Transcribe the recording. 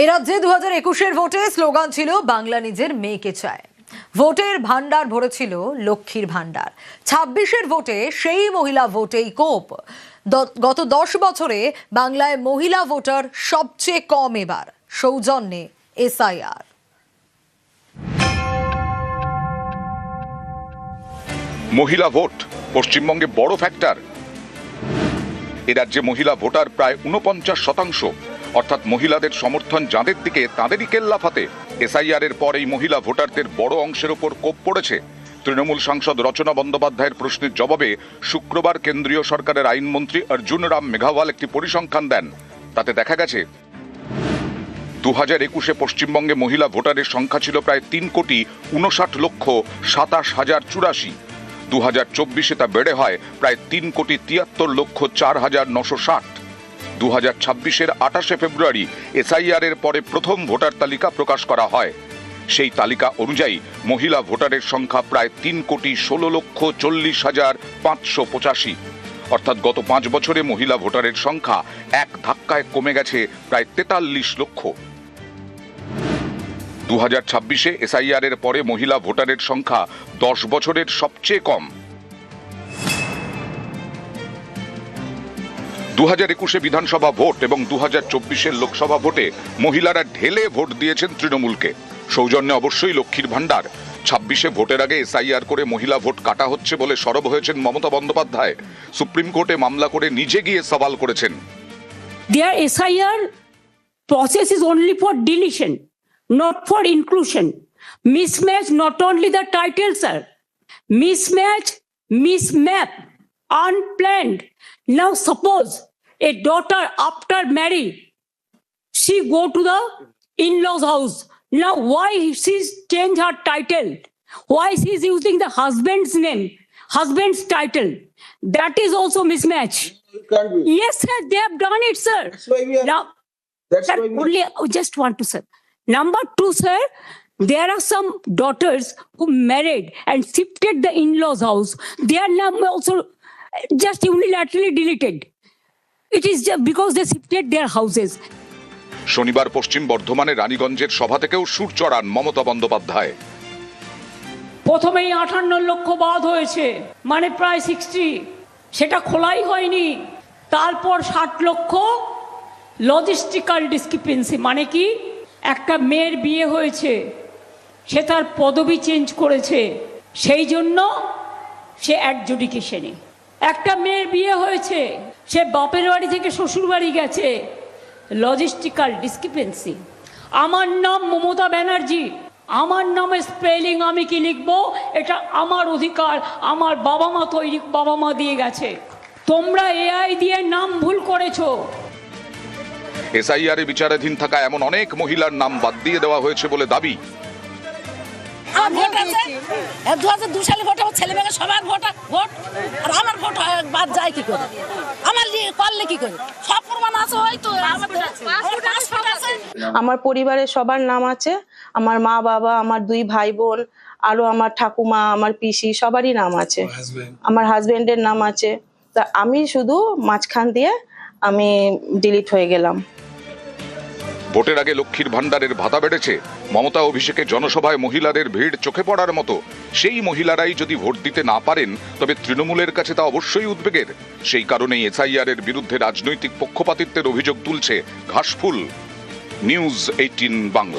এ রাজ্যে 2021-এর ভোটে স্লোগান ছিল বাংলা নিজের মেয়েকে চায়। ভোটের ভান্ডার ভরেছিল লক্ষ্মীর ভান্ডার। 26-এর ভোটে সেই মহিলা ভোটেই কোপ। গত 10 বছরে বাংলায় মহিলা ভোটার সবচেয়ে কম, এবার সৌজন্যে এসআইআর। মহিলা ভোট পশ্চিমবঙ্গে বড় ফ্যাক্টর। এ রাজ্যে মহিলা ভোটার প্রায় 49%, অর্থাৎ মহিলাদের সমর্থন যাদের দিকে তাদেরই কেল্লাফাতে। এসআইআর এর পর এই মহিলা ভোটারদের বড় অংশের ওপর কোপ পড়েছে। তৃণমূল সাংসদ রচনা বন্দ্যোপাধ্যায়ের প্রশ্নের জবাবে শুক্রবার কেন্দ্রীয় সরকারের আইনমন্ত্রী অর্জুন রাম মেঘাওয়াল একটি পরিসংখ্যান দেন। তাতে দেখা গেছে 2021-এ পশ্চিমবঙ্গে মহিলা ভোটারের সংখ্যা ছিল প্রায় 3,59,27,084। 2024-এ তা বেড়ে হয় প্রায় 3,73,04,960। 2026-এর 28শে ফেব্রুয়ারি এসআইআর এর পরে প্রথম ভোটার তালিকা প্রকাশ করা হয়। সেই তালিকা অনুযায়ী মহিলা ভোটারের সংখ্যা প্রায় 3,16,40,585। অর্থাৎ গত 5 বছরে মহিলা ভোটারের সংখ্যা এক ধাক্কায় কমে গেছে প্রায় 43 লক্ষ। 2026-এ এসআইআর এর পরে মহিলা ভোটারের সংখ্যা 10 বছরের সবচেয়ে কম। 2021-এ বিধানসভা ভোট এবং 2024-এর লোকসভা ভোটে মহিলারা ঢেলে ভোট দিয়েছেন তৃণমূলকে। সৌজন্যে অবশ্যই লক্ষ্মীর ভান্ডার। 26-এ ভোটের আগে এসআইআর করে মহিলা ভোট কাটা হচ্ছে বলে সরব হয়েছেন মমতা বন্দ্যোপাধ্যায়। সুপ্রিম কোর্টে মামলা করে নিজে গিয়ে সওয়াল করেছেন। Their SIR process is only for deletion, not for inclusion. Mismatch not only the title, sir. Mismatch, mismap, unplanned. Now suppose a daughter after marriage, she go to the in-laws house. Now why she's change her title? Why she's using the husband's name, husband's title? That is also mismatch. Can't be. Yes, sir, they have done it, sir. That's why we are. Now, That's sir, why we. only just want to, sir. Number 2, sir, there are some daughters who married and shifted the in-laws house. Their name also just unilaterally deleted. It is just because they shifted their houses. শনিবার পশ্চিম বর্ধমানের রানীগঞ্জের সভা থেকেও সুর চড়ান মমতা বন্দ্যোপাধ্যায়। প্রথমেই 58 লক্ষ বাদ হয়েছে, মানে প্রায় 60, সেটা খোলাই হয়নি। তারপর 60 লক্ষ লজিস্টিক্যাল ডিসক্রিপেন্সি, মানে কি একটা মেয়ের বিয়ে হয়েছে, সে তার পদবি চেঞ্জ করেছে, সেই জন্য সে অ্যাডজুডিকেশনে। একটা মেয়ের বিয়ে হয়েছে, সে বাপের বাড়ি থেকে শ্বশুর বাড়ি গেছে, লজিস্টিক্যাল ডিসক্রিপেন্সি। আমার নাম মমতা ব্যানার্জি, আমার নামে স্পেলিং আমি কি লিখবো এটা আমার অধিকার, আমার বাবা মা তৈরি, বাবা মা দিয়ে গেছে। তোমরা এআই দিয়ে নাম ভুল করেছো। এসআইআর এ বিচারাধীন থাকা এমন অনেক মহিলার নাম বাদ দিয়ে দেওয়া হয়েছে বলে দাবি। ভোট আছে 2002 সালে ভোট, আমার ছেলে মেয়ে সবার ভোট, আর আমার ভোট বাদ যায় কি করে? আমার করলে কি করে? সব প্রমাণ আছে, হয়তো আমার পরিবারের সবার নাম আছে, আমার মা বাবা, আমার 2 ভাই বোন, আরো আমার ঠাকুমা, আমার পিসি, সবারই নাম আছে, আমার হাজবেন্ডের নাম আছে। তা আমি শুধু মাঝখান দিয়ে আমি ডিলিট হয়ে গেলাম। ভোটের আগে লক্ষ্মীর ভান্ডারের ভাতা বেড়েছে। মমতা অভিষেকে জনসভায় মহিলাদের ভিড় চোখে পড়ার মতো। সেই মহিলারাই যদি ভোট দিতে না পারেন তবে তৃণমূলের কাছে তা অবশ্যই উদ্বেগের। সেই কারণেই এসআইআর এর বিরুদ্ধে রাজনৈতিক পক্ষপাতিত্বের অভিযোগ তুলছে ঘাসফুল। নিউজ 18 বাংলা।